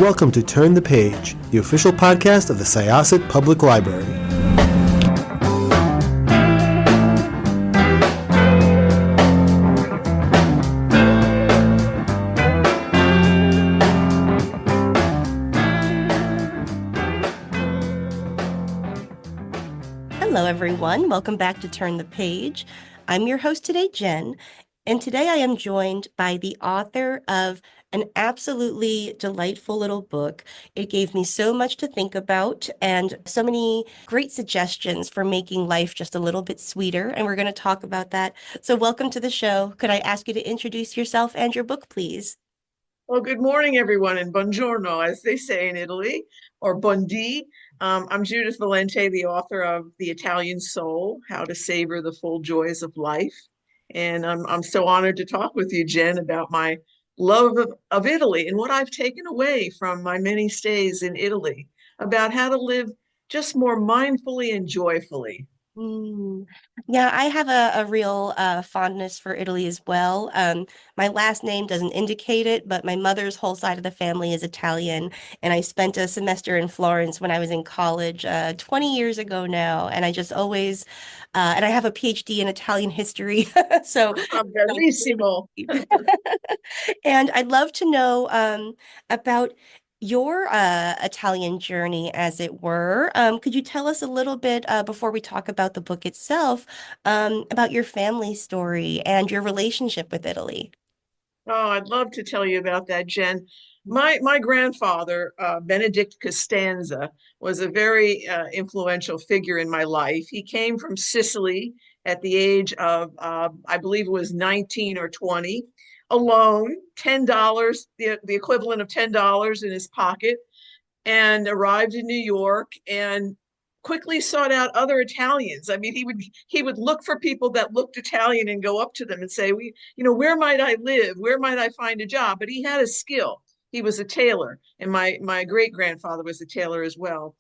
welcome to Turn the Page, the official podcast of the Syosset Public Library. Hello, everyone. Welcome back to Turn the Page. I'm your host today, Jen, and today I am joined by the author of an absolutely delightful little book. It gave me so much to think about and so many great suggestions for making life just a little bit sweeter, and we're going to talk about that. So welcome to the show. Could I ask you to introduce yourself and your book, please? Well, good morning, everyone, and buongiorno, as they say in Italy, or buondì. I'm Judith Valente, the author of The Italian Soul, How to Savor the Full Joys of Life. And I'm so honored to talk with you, Jen, about my love of Italy and what I've taken away from my many stays in Italy, about how to live just more mindfully and joyfully. Yeah, I have a real fondness for Italy as well. My last name doesn't indicate it, but my mother's whole side of the family is Italian, and I spent a semester in Florence when I was in college 20 years ago now, and I just always, and I have a PhD in Italian history, so. Bellissimo. And I'd love to know about your Italian journey, as it were. Could you tell us a little bit before we talk about the book itself, about your family story and your relationship with Italy? Oh, I'd love to tell you about that, Jen. My grandfather, Benedict Costanza, was a very influential figure in my life. He came from Sicily at the age of, I believe it was 19 or 20, alone, $10, the equivalent of $10 in his pocket, and arrived in New York and quickly sought out other Italians. I mean, he would look for people that looked Italian and go up to them and say, where might I live? Where might I find a job? But he had a skill. He was a tailor, and my great grandfather was a tailor as well.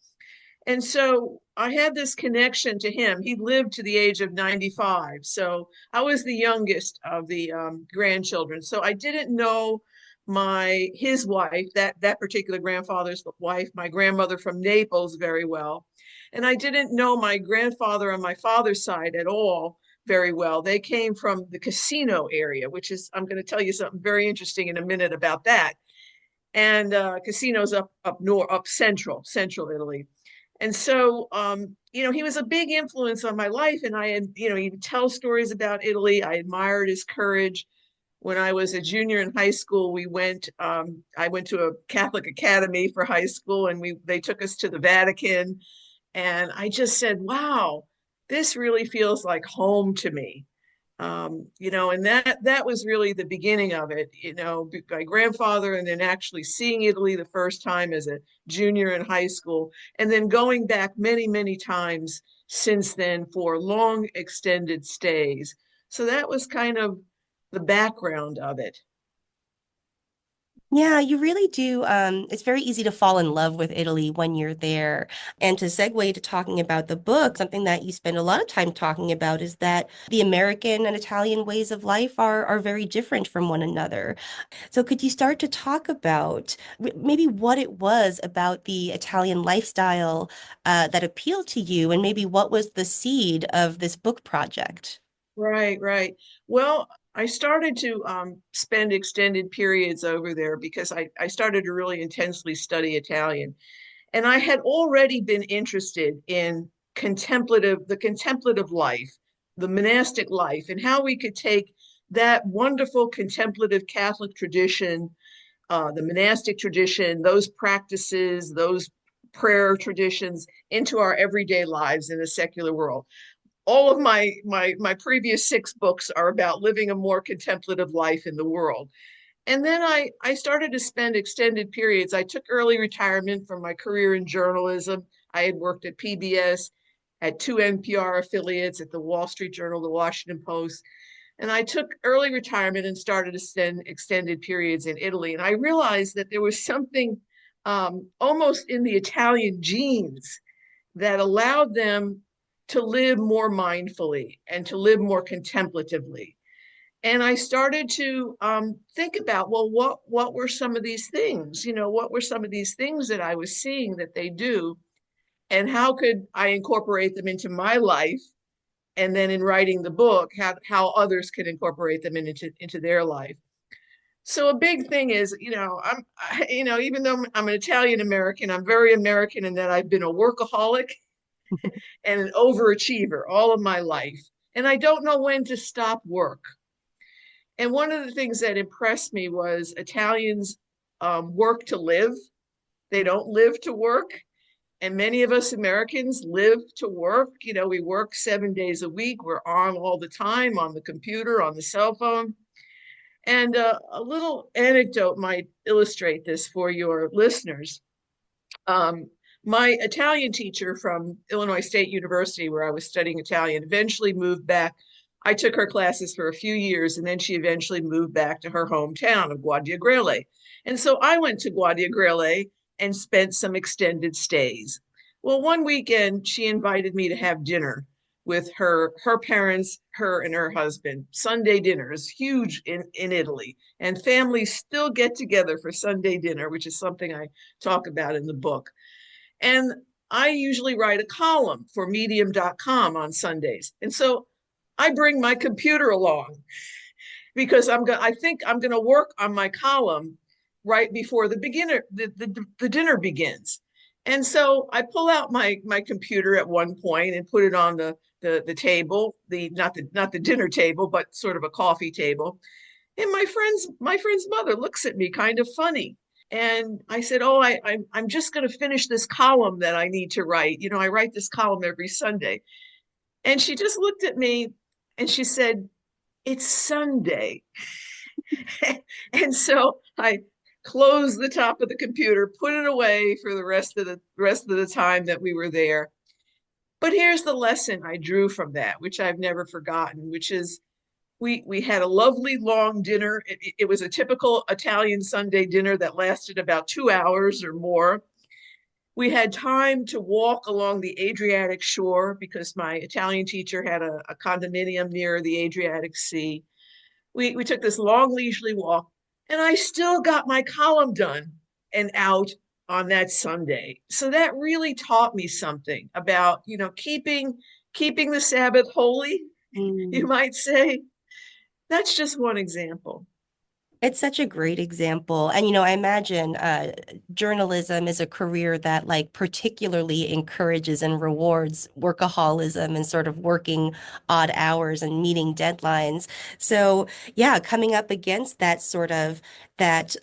And so I had this connection to him. He lived to the age of 95. So I was the youngest of the grandchildren. So I didn't know his wife, that particular grandfather's wife, my grandmother from Naples, very well. And I didn't know my grandfather on my father's side at all very well. They came from the Casino area, which is, I'm going to tell you something very interesting in a minute about that. And Casino's up north, up central Italy. And so, he was a big influence on my life. And I had, he would tell stories about Italy. I admired his courage. When I was a junior in high school, I went to a Catholic academy for high school, and they took us to the Vatican. And I just said, wow, this really feels like home to me. And that was really the beginning of it, my grandfather, and then actually seeing Italy the first time as a junior in high school, and then going back many, many times since then for long extended stays. So that was kind of the background of it. Yeah, you really do. It's very easy to fall in love with Italy when you're there. And to segue to talking about the book, something that you spend a lot of time talking about is that the American and Italian ways of life are very different from one another. So could you start to talk about maybe what it was about the Italian lifestyle that appealed to you, and maybe what was the seed of this book project? Right, right. Well, I started to spend extended periods over there because I started to really intensely study Italian. And I had already been interested in the contemplative life, the monastic life, and how we could take that wonderful contemplative Catholic tradition, the monastic tradition, those practices, those prayer traditions into our everyday lives in a secular world. All of my previous 6 books are about living a more contemplative life in the world. And then I started to spend extended periods. I took early retirement from my career in journalism. I had worked at PBS, at 2 NPR affiliates, at the Wall Street Journal, the Washington Post. And I took early retirement and started to spend extended periods in Italy. And I realized that there was something almost in the Italian genes that allowed them to live more mindfully and to live more contemplatively. And I started to think about, well, what were some of these things? What were some of these things that I was seeing that they do, and how could I incorporate them into my life? And then in writing the book, how others can incorporate them into their life. So a big thing is, even though I'm an Italian American, I'm very American in that I've been a workaholic and an overachiever all of my life. And I don't know when to stop work. And one of the things that impressed me was Italians work to live. They don't live to work. And many of us Americans live to work. We work 7 days a week. We're on all the time, on the computer, on the cell phone. And a little anecdote might illustrate this for your listeners. My Italian teacher from Illinois State University, where I was studying Italian, eventually moved back. I took her classes for a few years, and then she eventually moved back to her hometown of Guardiagrele. And so I went to Guardiagrele and spent some extended stays. Well, one weekend, she invited me to have dinner with her parents, her and her husband. Sunday dinner is huge in Italy, and families still get together for Sunday dinner, which is something I talk about in the book. And I usually write a column for medium.com on Sundays. And so I bring my computer along because I think I'm going to work on my column right before the dinner begins. And so I pull out my computer at one point and put it on the table, not the dinner table, but sort of a coffee table. And my friend's mother looks at me kind of funny. And I said, "Oh, I'm just going to finish this column that I need to write. I write this column every Sunday." And she just looked at me and she said, "It's Sunday." And so I closed the top of the computer, put it away for the rest of the time that we were there. But here's the lesson I drew from that, which I've never forgotten, which is we had a lovely long dinner. It was a typical Italian Sunday dinner that lasted about 2 hours or more. We had time to walk along the Adriatic shore because my Italian teacher had a condominium near the Adriatic Sea. We took this long leisurely walk, and I still got my column done and out on that Sunday. So that really taught me something about, keeping the Sabbath holy, you might say. That's just one example. It's such a great example. And, I imagine journalism is a career that particularly encourages and rewards workaholism and sort of working odd hours and meeting deadlines. So, yeah, coming up against that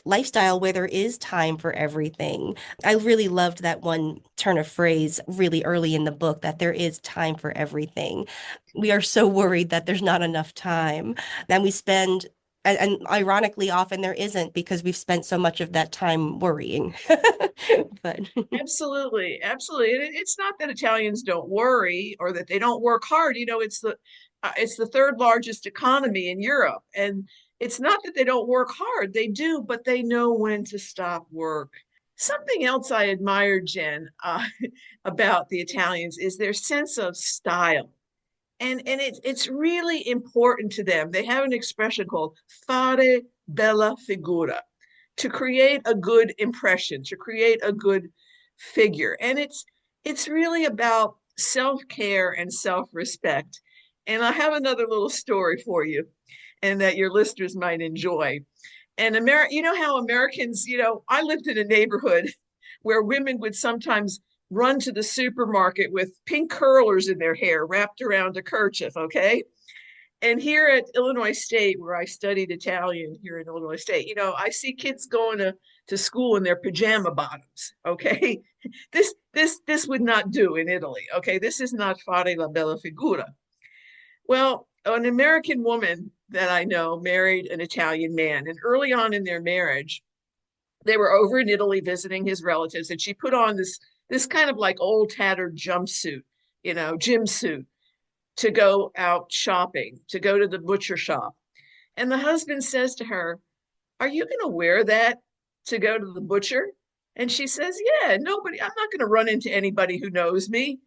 lifestyle where there is time for everything. I really loved that one turn of phrase really early in the book, that there is time for everything. We are so worried that there's not enough time, and we spend and ironically, often there isn't because we've spent so much of that time worrying. But Absolutely. It's not that Italians don't worry or that they don't work hard. It's the third largest economy in Europe. And it's not that they don't work hard. They do, but they know when to stop work. Something else I admire, Jen, about the Italians is their sense of style. And it's really important to them. They have an expression called fare bella figura, to create a good impression, to create a good figure. And it's really about self-care and self-respect. And I have another little story for you and that your listeners might enjoy. And you know how Americans, I lived in a neighborhood where women would sometimes run to the supermarket with pink curlers in their hair wrapped around a kerchief, okay? And here at Illinois State, where I studied Italian here in Illinois State, I see kids going to school in their pajama bottoms, okay? This would not do in Italy, okay? This is not fare la bella figura. Well, an American woman that I know married an Italian man, and early on in their marriage, they were over in Italy visiting his relatives, and she put on this kind of like old tattered jumpsuit, gym suit, to go out shopping, to go to the butcher shop. And the husband says to her, "Are you going to wear that to go to the butcher?" And she says, "Yeah, I'm not going to run into anybody who knows me."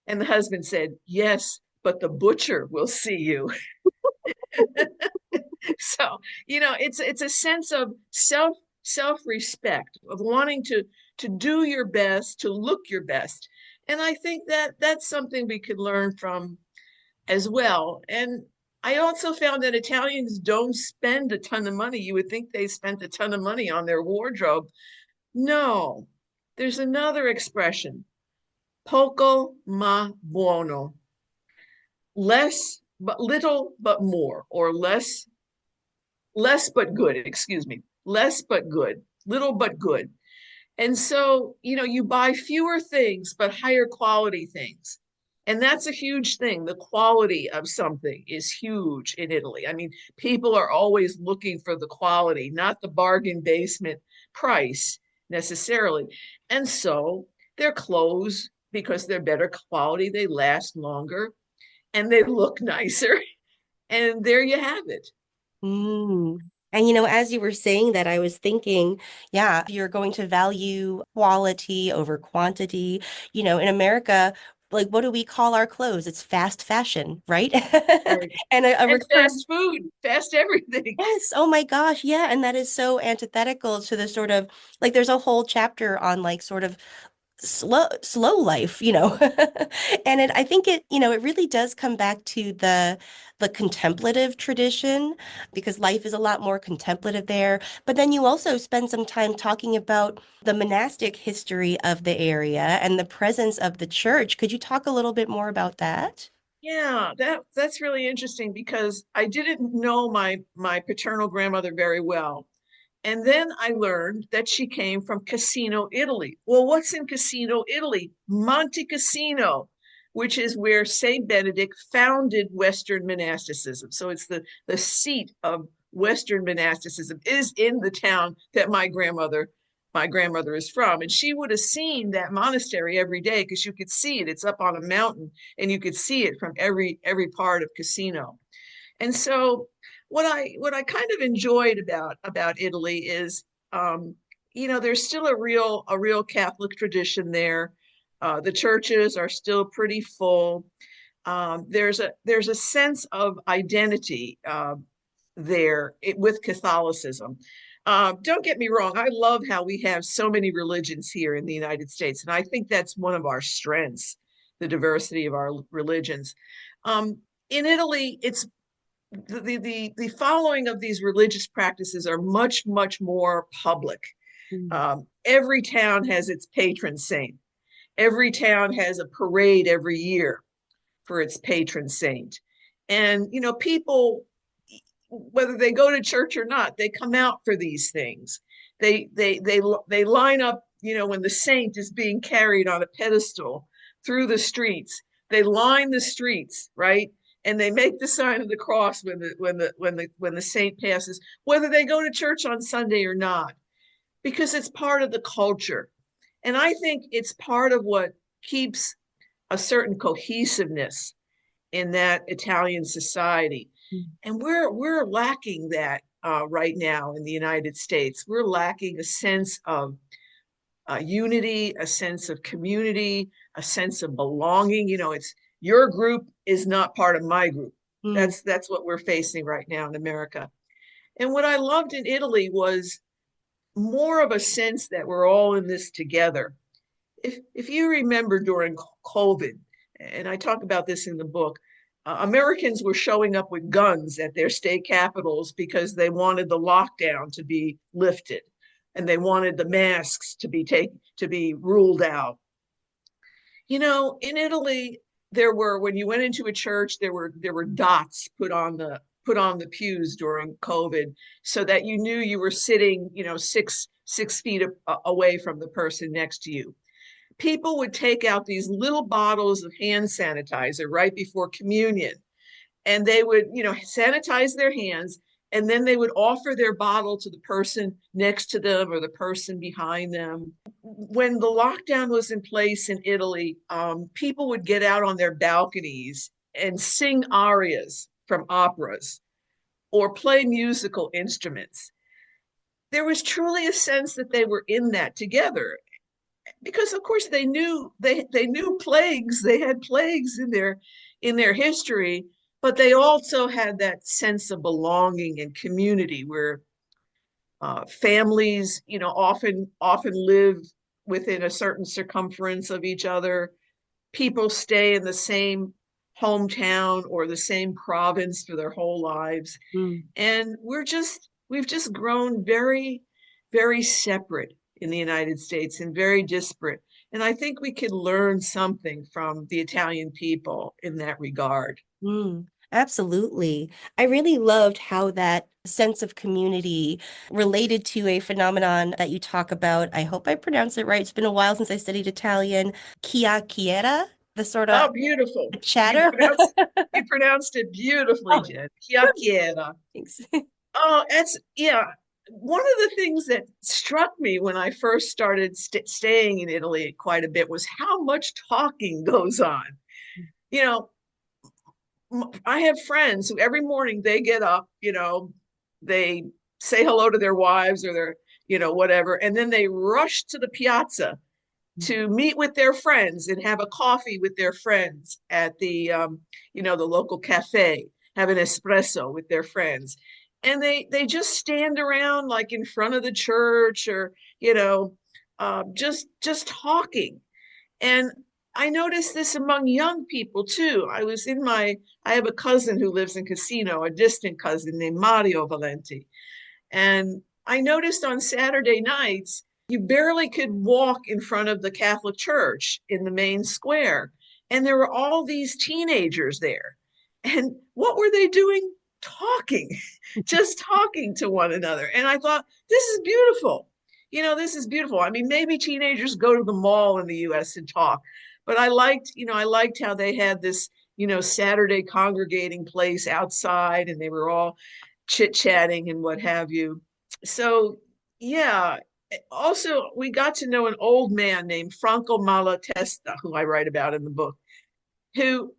And the husband said, "Yes, but the butcher will see you." It's a sense of self-respect, of wanting to do your best, to look your best. And I think that that's something we could learn from as well. And I also found that Italians don't spend a ton of money. You would think they spent a ton of money on their wardrobe. No, there's another expression, poco ma buono, less but little but more, or less but good, excuse me, less but good, little but good. And so, you buy fewer things, but higher quality things. And that's a huge thing. The quality of something is huge in Italy. I mean, people are always looking for the quality, not the bargain basement price necessarily. And so their clothes, because they're better quality, they last longer and they look nicer. And there you have it. Mm. And as you were saying that, I was thinking, yeah, you're going to value quality over quantity. In America, like what do we call our clothes? It's fast fashion, right? Right. And a And return. fast food, fast everything. Yes. Oh my gosh. Yeah. And that is so antithetical to the sort of like there's a whole chapter on like sort of slow life, And I think it really does come back to the contemplative tradition because life is a lot more contemplative there. But then you also spend some time talking about the monastic history of the area and the presence of the church. Could you talk a little bit more about that? Yeah, that's really interesting because I didn't know my paternal grandmother very well. And then I learned that she came from Cassino, Italy. Well, what's in Cassino, Italy? Monte Cassino, which is where Saint Benedict founded Western monasticism. So it's the seat of Western monasticism is in the town that my grandmother is from. And she would have seen that monastery every day because you could see it. It's up on a mountain and you could see it from every part of Cassino. And so what I kind of enjoyed about Italy is there's still a real Catholic tradition there. The churches are still pretty full. There's a sense of identity there with Catholicism. Don't get me wrong, I love how we have so many religions here in the United States, and I think that's one of our strengths, the diversity of our religions. In Italy, it's the following of these religious practices are much more public. Mm. Every town has its patron saint. Every town has a parade every year for its patron saint. And people, whether they go to church or not, they come out for these things. They line up, when the saint is being carried on a pedestal through the streets. They line the streets, right? And they make the sign of the cross when the saint passes, whether they go to church on Sunday or not, because it's part of the culture. And I think it's part of what keeps a certain cohesiveness in that Italian society. And we're lacking that right now in the United States. We're lacking a sense of unity, a sense of community, a sense of belonging. It's your group is not part of my group. Mm. That's what we're facing right now in America. And what I loved in Italy was more of a sense that we're all in this together. If you remember during COVID, and I talk about this in the book, Americans were showing up with guns at their state capitals because they wanted the lockdown to be lifted and they wanted the masks to be ruled out. In Italy, when you went into a church, there were dots put on the pews during COVID so that you knew you were sitting, 6 feet away from the person next to you. People would take out these little bottles of hand sanitizer right before communion, and they would, sanitize their hands, and then they would offer their bottle to the person next to them or the person behind them. When the lockdown was in place in Italy, people would get out on their balconies and sing arias from operas or play musical instruments. There was truly a sense that they were in that together because of course they knew plagues. They had plagues in their history, but they also had that sense of belonging and community where families, often live within a certain circumference of each other. People stay in the same hometown or the same province for their whole lives. Mm. And we've just grown very, very separate in the United States and very disparate. And I think we could learn something from the Italian people in that regard. Absolutely. I really loved how that sense of community related to a phenomenon that you talk about. I hope I pronounce it right. It's been a while since I studied Italian. Chiacchiera, the sort of Oh, beautiful. You chatter. pronounced you pronounced it beautifully, Oh, Jen. Chiacchiera. thanks. Oh, that's yeah. One of the things that struck me when I first started staying in Italy quite a bit was how much talking goes on. You know, I have friends who every morning they get up, they say hello to their wives or their, whatever, and then they rush to the piazza to meet with their friends and have a coffee with their friends at the local cafe, have an espresso with their friends. And they just stand around like in front of the church or, just talking. And I noticed this among young people too. I have a cousin who lives in Casino, a distant cousin named Mario Valente. And I noticed on Saturday nights, you barely could walk in front of the Catholic Church in the main square. And there were all these teenagers there. And what were they doing? Talking, just talking to one another. And I thought, this is beautiful. This is beautiful. I mean, maybe teenagers go to the mall in the US and talk, but I liked how they had this, Saturday congregating place outside and they were all chit-chatting and what have you. So, yeah. Also, we got to know an old man named Franco Malatesta, who I write about in the book, who,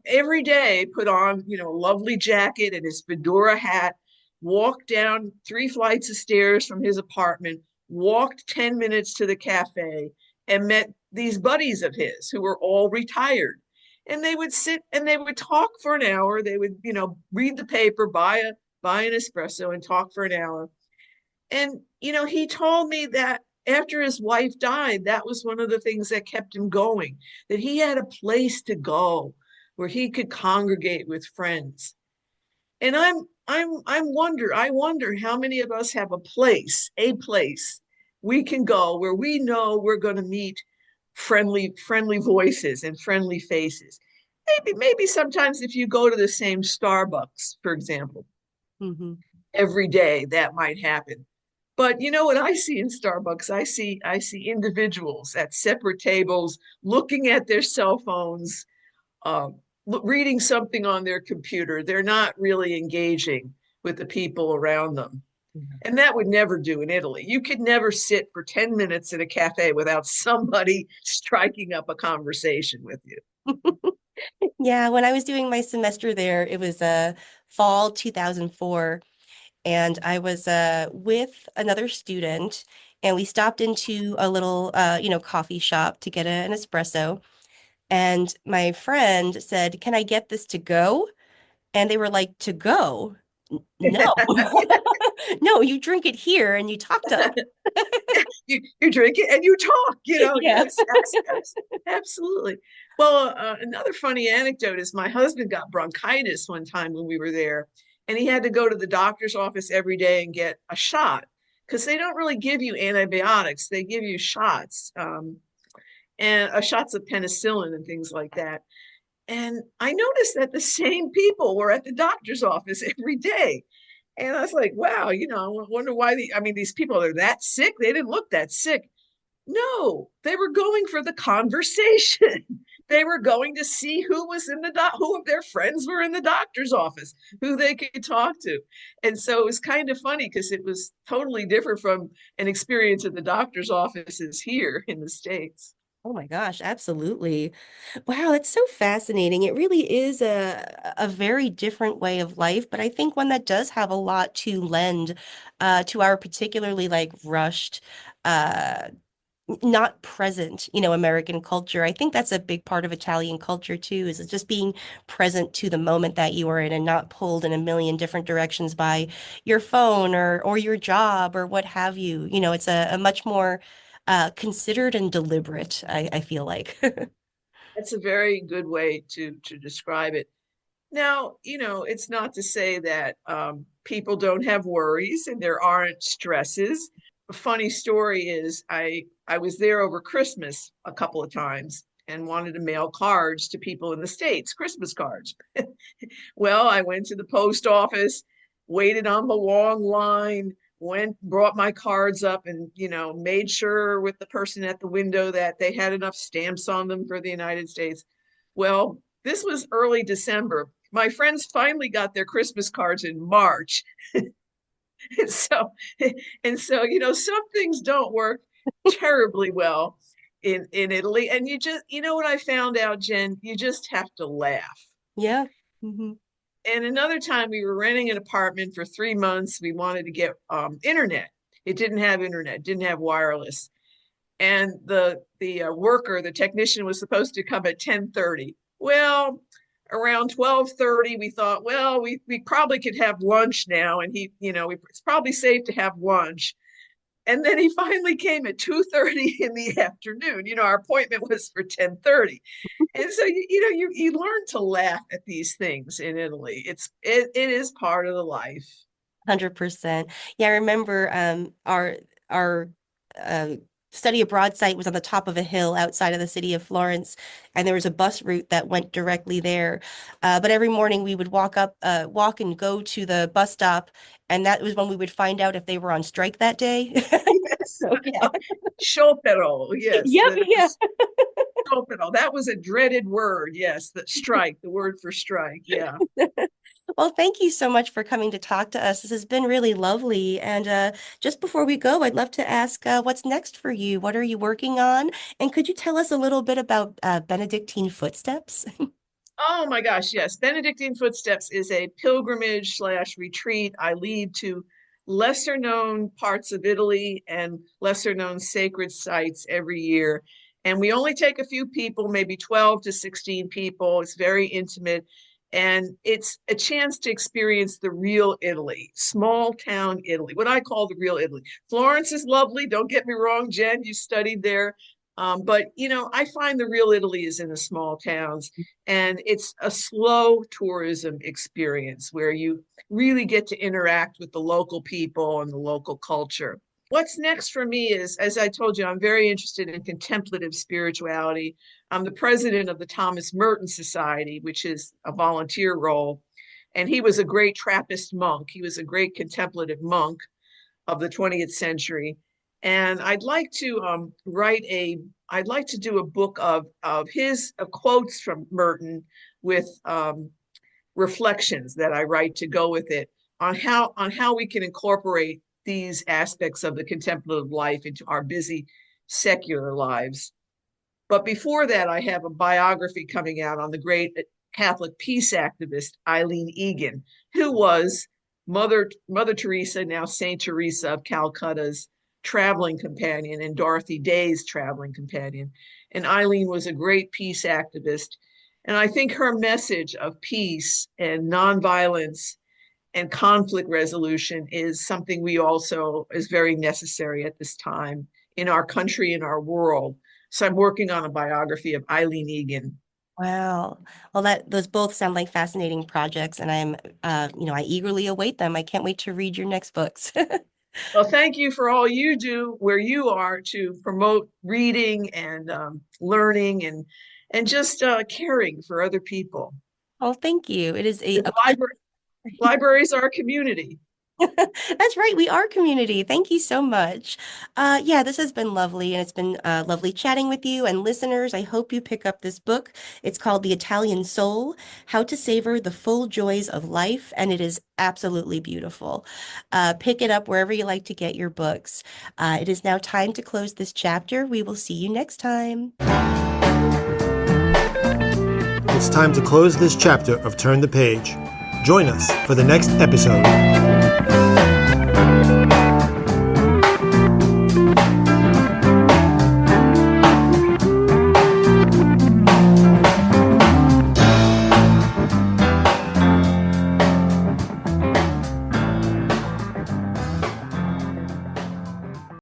every day put on, a lovely jacket and his fedora hat, walked down 3 flights of stairs from his apartment, walked 10 minutes to the cafe, and met these buddies of his who were all retired. And they would sit and they would talk for an hour. They would, read the paper, buy an espresso and talk for an hour. And, he told me that after his wife died, that was one of the things that kept him going, that he had a place to go where he could congregate with friends. And I wonder how many of us have a place we can go where we know we're going to meet friendly voices and friendly faces. Maybe sometimes if you go to the same Starbucks, for example, Mhm. every day that might happen. But you know what I see in Starbucks? I see individuals at separate tables looking at their cell phones, reading something on their computer. They're not really engaging with the people around them. And that would never do in Italy. You could never sit for 10 minutes in a cafe without somebody striking up a conversation with you. Yeah, when I was doing my semester there, it was fall 2004, and I was with another student, and we stopped into a little coffee shop to get an espresso. And my friend said, "Can I get this to go?" And they were like, "To go? No." No, you drink it here and you talk to us. You drink it and you talk, Yeah. yes, absolutely. Well, another funny anecdote is my husband got bronchitis one time when we were there, and he had to go to the doctor's office every day and get a shot because they don't really give you antibiotics. They give you shots, and shots of penicillin and things like that. And I noticed that the same people were at the doctor's office every day. And I was like, wow, I wonder why these people are that sick. They didn't look that sick. No, they were going for the conversation. They were going to see who of their friends were in the doctor's office, who they could talk to. And so it was kind of funny because it was totally different from an experience at the doctor's offices here in the States. Oh my gosh, absolutely. Wow, that's so fascinating. It really is a very different way of life, but I think one that does have a lot to lend to our particularly like rushed uh not present, American culture. I think that's a big part of Italian culture too, is just being present to the moment that you are in and not pulled in a million different directions by your phone or your job or what have you. It's a much more considered and deliberate, I feel like. That's a very good way to describe it. Now, it's not to say that people don't have worries and there aren't stresses. A funny story is I was there over Christmas a couple of times and wanted to mail cards to people in the States, Christmas cards. Well, I went to the post office, waited on the long line, brought my cards up and, made sure with the person at the window that they had enough stamps on them for the United States. Well, this was early December. My friends finally got their Christmas cards in March. and so, some things don't work terribly well in Italy. And what I found out, Jen, you just have to laugh. Yeah. Hmm. And another time we were renting an apartment for 3 months. We wanted to get internet. It didn't have internet, didn't have wireless. And the worker, the technician, was supposed to come at 10:30. Well, around 12:30, we thought, well, we probably could have lunch now. And it's probably safe to have lunch. And then he finally came at 2:30 in the afternoon. Our appointment was for 10:30. And so you learn to laugh at these things in Italy. It is part of the life. 100%. Yeah, I remember our uh, study abroad site was on the top of a hill outside of the city of Florence, and there was a bus route that went directly there. But every morning we would walk and go to the bus stop, and that was when we would find out if they were on strike that day. Yes. So, yeah. Sciopero, yes. Yep, yeah. Sciopero. That was a dreaded word. Yes, the strike, the word for strike. Yeah. Well, thank you so much for coming to talk to us. This has been really lovely. And just before we go, I'd love to ask what's next for you? What are you working on? And could you tell us a little bit about Benedictine Footsteps? Oh my gosh, yes. Benedictine Footsteps is a pilgrimage/retreat I lead to lesser known parts of Italy and lesser known sacred sites every year. And we only take a few people, maybe 12 to 16 people. It's very intimate. And it's a chance to experience the real Italy, small town Italy, what I call the real Italy. Florence is lovely. Don't get me wrong, Jen, you studied there. But I find the real Italy is in the small towns, and it's a slow tourism experience where you really get to interact with the local people and the local culture. What's next for me is, as I told you, I'm very interested in contemplative spirituality. I'm the president of the Thomas Merton Society, which is a volunteer role. And he was a great Trappist monk. He was a great contemplative monk of the 20th century. And I'd like to I'd like to do a book of his quotes from Merton with reflections that I write to go with it on how we can incorporate these aspects of the contemplative life into our busy secular lives. But before that, I have a biography coming out on the great Catholic peace activist Eileen Egan, who was Mother Teresa, now Saint Teresa of Calcutta's traveling companion and Dorothy Day's traveling companion. And Eileen was a great peace activist. And I think her message of peace and nonviolence and conflict resolution is something we also is very necessary at this time in our country, in our world. So I'm working on a biography of Eileen Egan. Wow. Well, those both sound like fascinating projects, and I eagerly await them. I can't wait to read your next books. Well, thank you for all you do where you are to promote reading and learning and just caring for other people. Oh, thank you. It is a Libraries are a community. That's right. We are community. Thank you so much. Yeah, this has been lovely, and it's been lovely chatting with you. And listeners, I hope you pick up this book. It's called The Italian Soul: How to Savor the Full Joys of Life, and it is absolutely beautiful. Pick it up wherever you like to get your books. It is now time to close this chapter. We will see you next time. It's time to close this chapter of Turn the Page. Join us for the next episode.